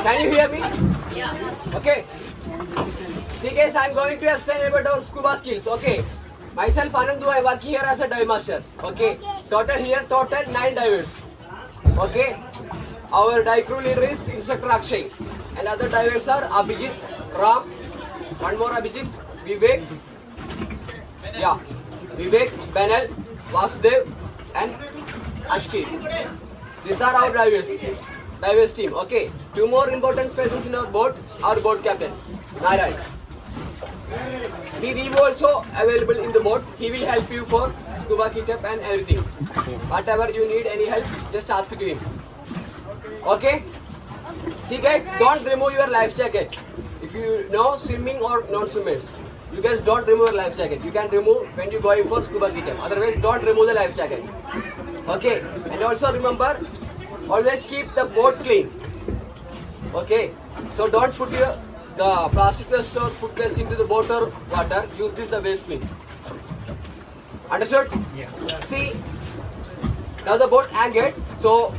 Can you hear me? Okay. See guys, I am going to explain about our scuba skills. Okay. Myself Anandu, I work here as a dive master. Okay. Total 9 divers. Okay. Our dive crew leader is Instructor Akshay. And other divers are Abhijit, Ram, one more Abhijit, Vivek. Yeah. Vivek, Benel, Vasudev and Ashki. These are our divers team. Okay. 2 more important persons in our boat captain, Narayan. See, he also available in the boat. He will help you for scuba kit up and everything. Whatever you need any help, just ask to him. Okay? See guys, don't remove your life jacket. If you know swimming or non-swimmers, you guys don't remove your life jacket. You can remove when you going for scuba kit up. Otherwise, don't remove the life jacket. Okay? And also remember, always keep the boat clean. Okay? So don't put the plastic waste or food waste into the boat or water. Use this the waste bin. Understood? Yeah. See, now the boat anchored. So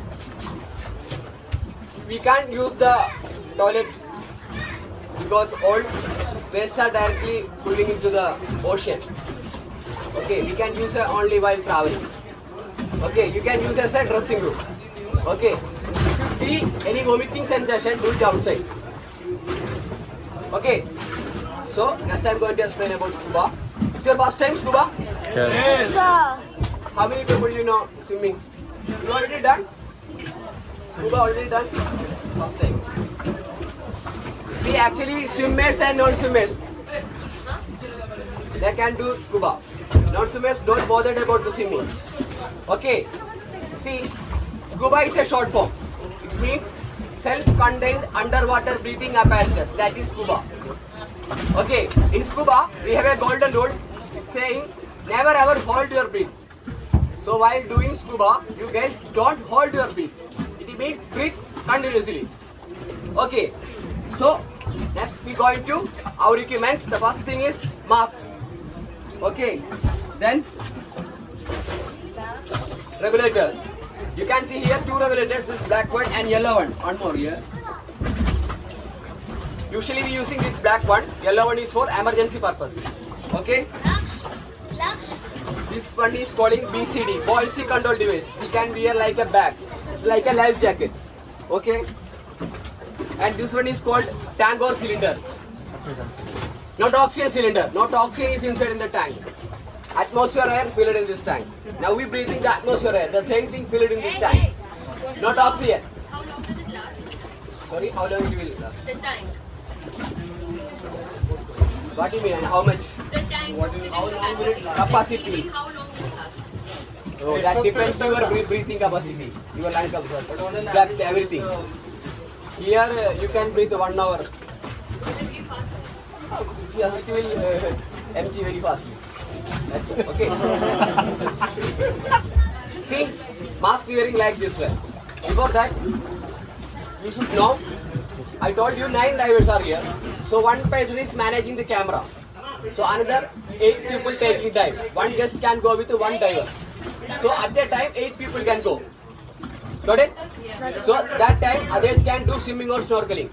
we can't use the toilet because all waste are directly pulling into the ocean. Okay, we can use it only while traveling. Okay, you can use as a dressing room. Okay, if you feel any vomiting sensation, do it outside. Okay, so next I'm going to explain about scuba. It's your first time scuba? Yes. Sir. How many people you know swimming? You already done? Scuba already done? First time. See, actually swimmers and non-swimmers, they can do scuba. Non-swimmers don't bother about the swimming. Okay. See, scuba is a short form. It means self-contained underwater breathing apparatus. That is scuba. Okay. In scuba, we have a golden rule saying never ever hold your breath. So while doing scuba, you guys don't hold your breath. It means breathe continuously. Okay. So next we go into our equipments. The first thing is mask. Okay. Then regulator. You can see here 2 regulators. This black one and yellow one. One more here. Usually we using this black one. Yellow one is for emergency purpose. Okay. This one is calling BCD, buoyancy control device. We can wear like a bag. It's like a life jacket. Okay. And this one is called tank or cylinder. Not oxygen cylinder. Not oxygen is inside in the tank. Atmosphere air filled in this tank. Now we breathing the atmosphere air. The same thing filled in this tank. Not oxygen. How long does it last? Sorry, how long it will last? The tank. What do you mean and how much? The tank oxygen capacity. Capacity. How long will it last? Oh, that depends on your breathing capacity, your lung capacity, depth, everything. Here you can breathe 1 hour. Will it be faster? Yes, it will empty very fastly. That's it. Okay. See, mask wearing like this way. Before that, you should know. I told you 9 divers are here. So one person is managing the camera. So another 8 people taking dive. One guest can go with 1 diver. So at a time 8 people can go. Got it? So that time others can do swimming or snorkeling.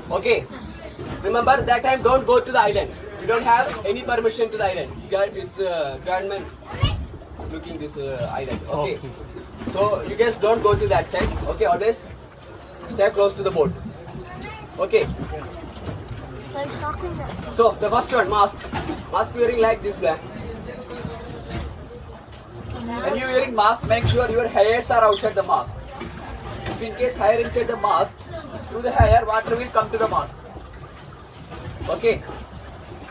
Okay. Remember that time don't go to the island. You don't have any permission to the island. It's government looking this island. Okay. So you guys don't go to that side. Okay. Others stay close to the boat. Okay. So the first one, mask. Mask wearing like this way. When you wearing mask, make sure your hairs are outside the mask. If in case hair inside the mask, through the hair, water will come to the mask. Okay.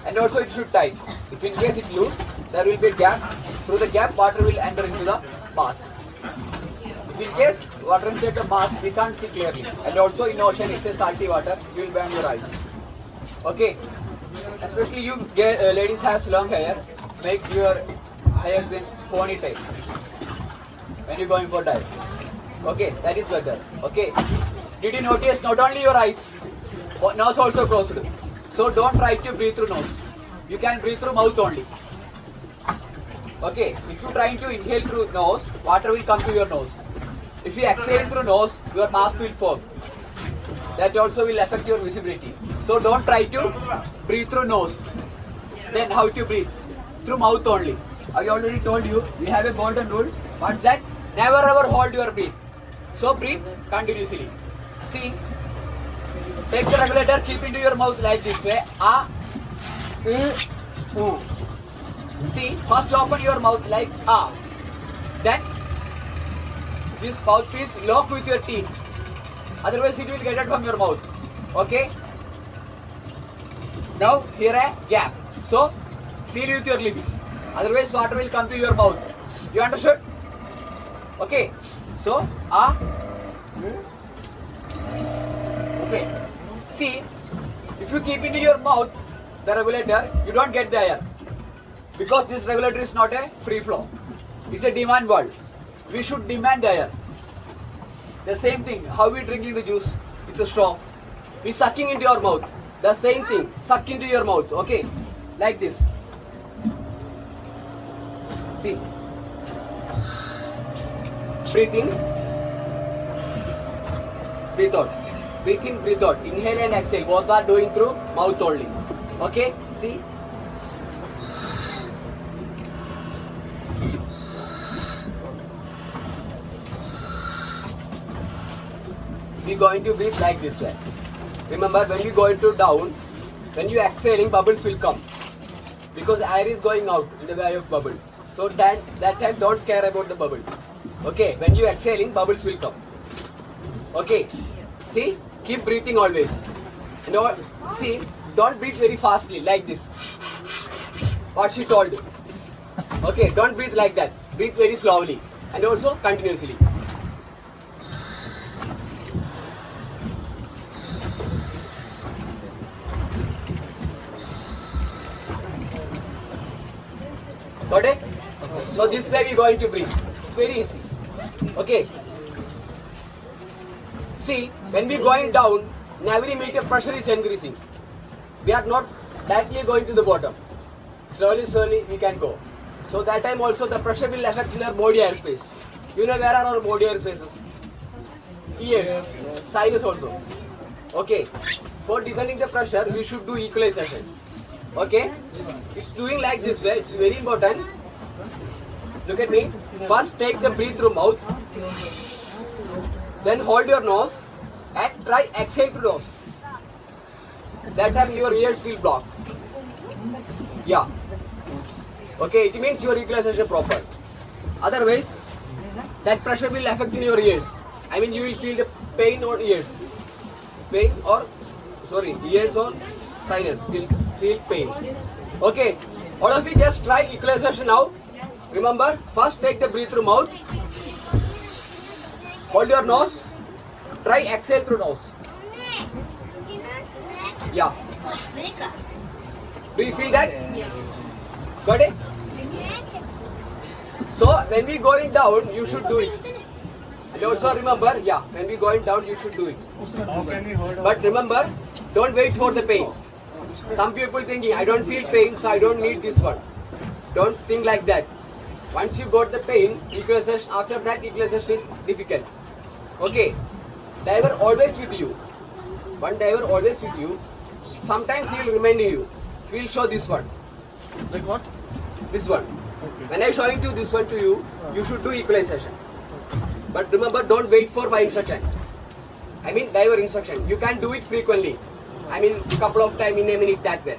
And also it should tight. If in case it loose, there will be a gap. Through the gap, water will enter into the mask. If in case water inside the mask, we can't see clearly. And also in ocean, it's a salty water. You will burn your eyes. Okay. Especially you ladies has long hair. Make your hairs in ponytail when you're going for dive. Okay, that is better. Okay. Did you notice not only your eyes, nose also closed. So don't try to breathe through nose. You can breathe through mouth only. Okay. If you trying to inhale through nose, water will come to your nose. If you exhale through nose, your mask will fog. that also will affect your visibility. So don't try to breathe through nose. Then how to breathe? Through mouth only. I already told you, we have a golden rule. What's that? Never ever hold your breath. So breathe continuously. See, take the regulator, keep into your mouth like this way. U. See, first open your mouth like ah. Then this mouthpiece lock with your teeth. Otherwise it will get out from your mouth. Okay? Now here a gap. So seal with your lips. Otherwise water will come to your mouth. You understood? Okay. So okay. See, if you keep into your mouth the regulator, you don't get the air. Because this regulator is not a free flow. It's a demand valve. We should demand the air. The same thing, how we drinking the juice? It's a straw. We sucking into your mouth. The same thing, suck into your mouth. Okay, like this. See. Breathe in. Breathe out. Breathe in, breathe out. Inhale and exhale. Both are doing through mouth only. Okay, see. We going to breathe like this way. Remember, when you go into down, when you exhaling, bubbles will come because air is going out in the way of bubble. So that time don't scare about the bubble. Okay, when you exhaling, bubbles will come. Okay, see, keep breathing always. You know, see, don't breathe very fastly like this. What she told you. Okay, don't breathe like that. Breathe very slowly and also continuously. Got it? So this way we are going to breathe. It's very easy. Okay. See, when we going down, in every meter pressure is increasing. We are not directly going to the bottom. Slowly we can go. So that time also the pressure will affect your body airspace. You know where are our body airspaces? Ears, sinus also. Okay. For defending the pressure, we should do equalization. Okay? It's doing like this way. It's very important. Look at me. First take the breath through mouth. Then hold your nose and try exhale through nose. That time your ears will block. Yeah. Okay, it means your equalization proper. Otherwise, that pressure will affect in your ears. I mean, you will feel the pain on ears. Ears or sinus will feel pain. Okay, all of you just try equalization now. Remember, first take the breath through mouth. Hold your nose. Try exhale through nose. Yeah. Do you feel that? Yeah. Got it? So when we going down, you should do it. And also remember, yeah, when we going down, you should do it. But remember, don't wait for the pain. Some people thinking, I don't feel pain, so I don't need this one. Don't think like that. Once you got the pain, equalization, after that equalization is difficult. Okay. Diver always with you. One diver always with you. Sometimes he will remind you. He will show this one. Like what? This one. Okay. When I am showing you this one to you, you should do equalization. But remember, don't wait for my instruction. I mean diver instruction. You can do it frequently. I mean couple of times in a minute that way.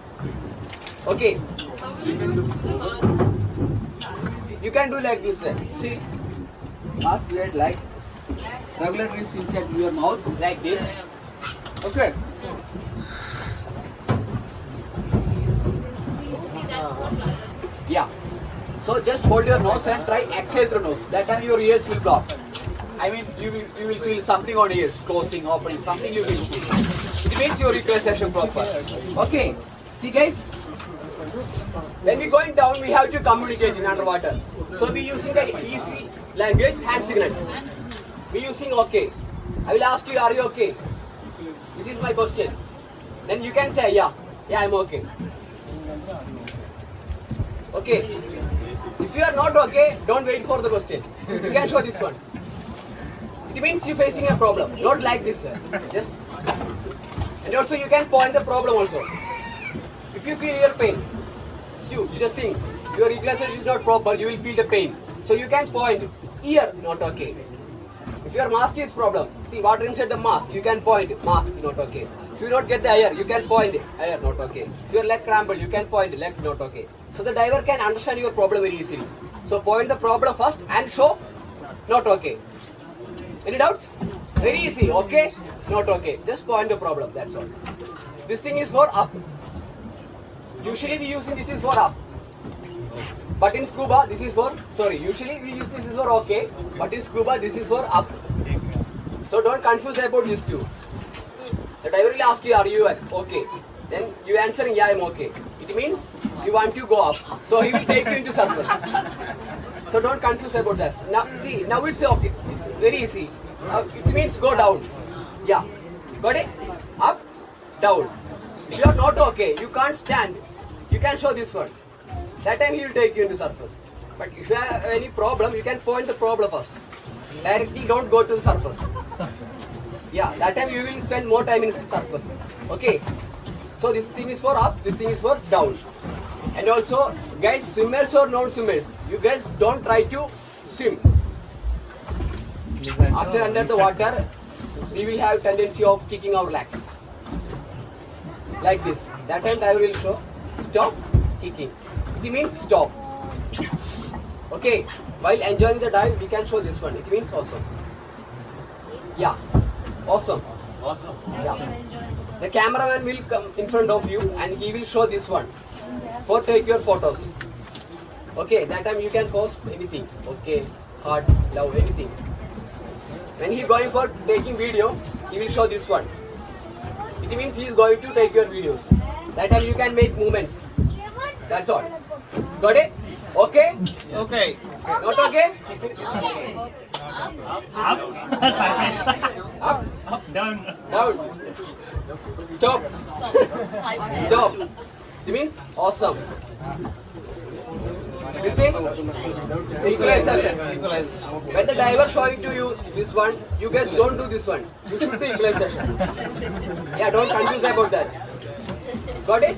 Okay. How will you do the mask? You can do like this way. See? Mask create like regular is inside your mouth like this. Okay. Okay, that's what balance. Yeah. So just hold your nose and try exhale through nose. That time your ears will block. I mean you will feel something on ears, closing, opening, something you will feel. It makes your equalization proper. Okay. See guys? When we going down, we have to communicate in underwater. So we using the easy language, hand signals. We using okay. I will ask you, are you okay? This is my question. Then you can say, yeah, I'm okay. Okay. If you are not okay, don't wait for the question. You can show this one. It means you're facing a problem. Not like this, sir. Just. And also you can point the problem also. If you feel your pain, you just think your equalization is not proper, you will feel the pain. So you can point here, not okay. If your mask is problem, see water inside the mask, you can point mask, not okay. If you not get the air, you can point air, not okay. If your leg crumble, you can point leg, not okay. So the diver can understand your problem very easily. So point the problem first and show not okay. Any doubts? Very easy, okay, not okay. Just point the problem, that's all. This thing is for up. Usually we using this is for up. But in scuba, this is for, usually we use this is for okay. But in scuba, this is for up. So don't confuse about these two. The diver will ask you, are you okay? Then you answering, yeah, I'm okay. It means you want to go up. So he will take you into surface. So don't confuse about that. Now see, now it's okay. It's very easy. It means go down. Yeah. Got it? Up, down. If you are not okay, you can't stand. You can show this one. That time he will take you into surface. But if you have any problem, you can point the problem first. Directly don't go to the surface. Yeah, that time you will spend more time in the surface. Okay. So this thing is for up, this thing is for down. And also, guys, swimmers or non-swimmers, you guys don't try to swim. After under the water, we will have tendency of kicking our legs. Like this. That time diver will show, stop kicking. It means stop. Okay. While enjoying the dive, we can show this one. It means awesome. Yeah. Awesome. Awesome. Yeah. The cameraman will come in front of you and he will show this one. For take your photos. Okay. That time you can post anything. Okay. Heart, love, anything. When he going for taking video, he will show this one. It means he is going to take your videos. That time you can make movements. That's all. Got it? Okay? Okay. Not okay? Up. Up, Down. down. Stop. Stop. It means awesome. This thing? Equalization. When the diver showing to you this one, you guys don't do this one. You should do equalization. Yeah, don't confuse about that. Got it?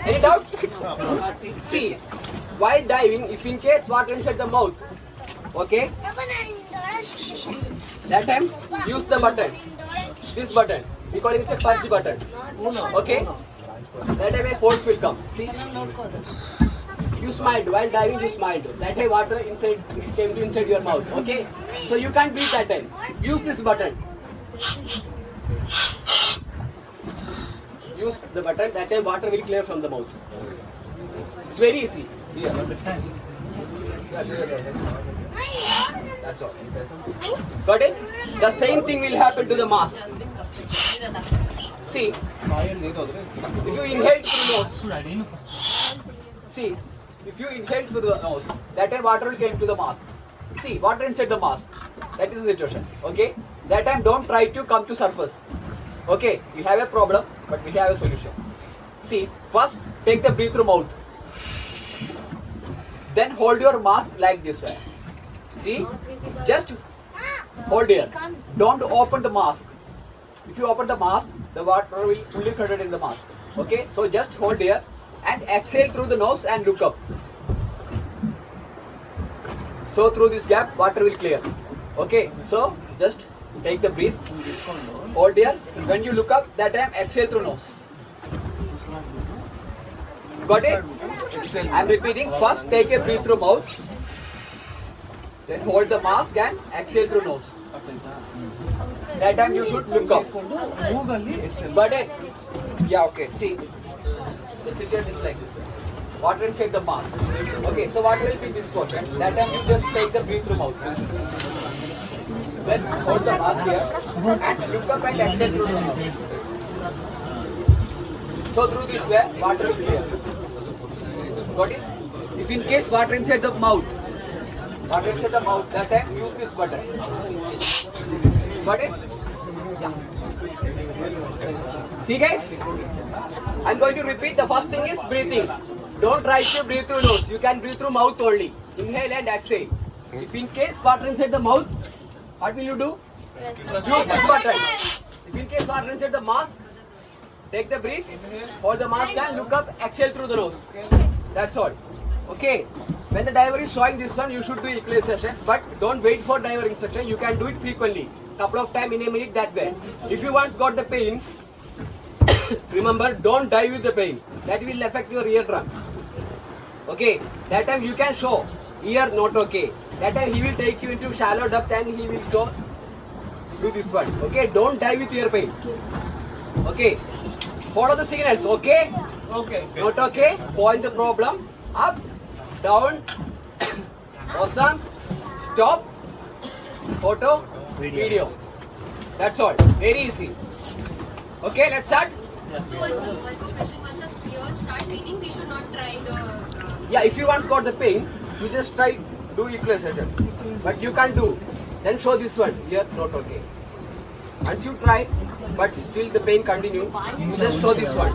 Any doubts? See, while diving, if in case water inside the mouth, okay, that time use the button. This button. We call it a punch button. Okay? That time a force will come. See? You smiled. While diving, you smiled. That time water inside came to inside your mouth. Okay? So you can't breathe that time. Use this button. Use the button. That time water will clear from the mouth. It's very easy. That's all. Got it? The same thing will happen to the mask. See, if you inhale through nose, see, if you inhale through the nose, that time water will come to the mask. See, water inside the mask. That is the situation. Okay? That time don't try to come to surface. Okay, we have a problem, but we have a solution. See, first take the breath through mouth. Then hold your mask like this way. See, just hold here. Don't open the mask. If you open the mask, the water will fully flooded in the mask. Okay, so just hold here and exhale through the nose and look up. So through this gap, water will clear. Okay, so just take the breath, hold here. When you look up, that time exhale through nose. Got it? I am repeating. First, take a breath through mouth. Then hold the mask and exhale through nose. That time you should look up. Got it? Yeah. Okay. See, the figure is like this. Water inside the mask. Okay. So water will be this portion. That time you just take the breath through mouth. Then hold the mask here and look up and exhale through the nose. So through this way, water will clear. Got it? If in case water inside the mouth, that time use this button. Got it? Yeah. See guys, I'm going to repeat. The first thing is breathing. Don't try to breathe through nose. You can breathe through mouth only. Inhale and exhale. If in case water inside the mouth, What will you do? Use what right? If in case you are inside the mask, take the breath, hold the mask and look up, exhale through the nose. That's all. Okay. When the diver is showing this one, you should do equalization, but don't wait for diver instruction. You can do it frequently, couple of times in a minute that way. If you once got the pain, remember, don't dive with the pain. That will affect your eardrum. Okay. That time you can show ear not okay. That time he will take you into shallow depth and he will go do this one. Okay. Don't dive with ear pain. Okay. Follow the signals. Okay. Okay. Not okay. Point the problem. Up, down, awesome, stop, photo, video. That's all. Very easy. Okay, let's start. So, one more question. Once the ears start paining, we should not try the. Yeah, if you once got the pain, you just try do equalization. But you can't do. Then show this one. Here, not okay. Once you try, but still the pain continue, you just show this one.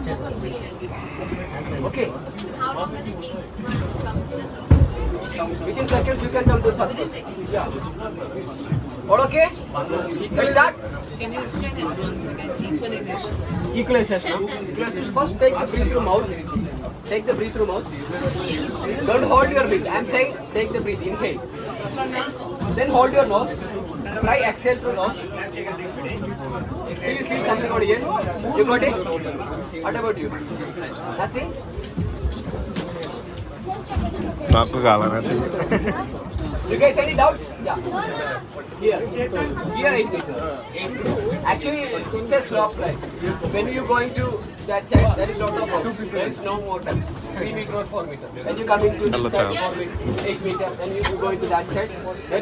Okay. How long does it take once you come to the surface? Within seconds you can come to the surface. Yeah. All okay? Let's start. Can you explain it once again? Equalization. Equalization. Equalization. First take the breath through mouth. Take the breath through mouth. Don't hold your breath. I'm saying take the breath. Inhale. Then hold your nose. Try exhale through nose. Do you feel something on ears? You got it? What about you? Nothing? Aku kalah nanti. You guys any doubts? Yeah. Here. Here 8 meter. Actually, it says slope line. When you going to that side, there is lot of rocks. There is no more time. 3 meter or 4 meter. When you come into this side, 8 meter, then you go into that side. There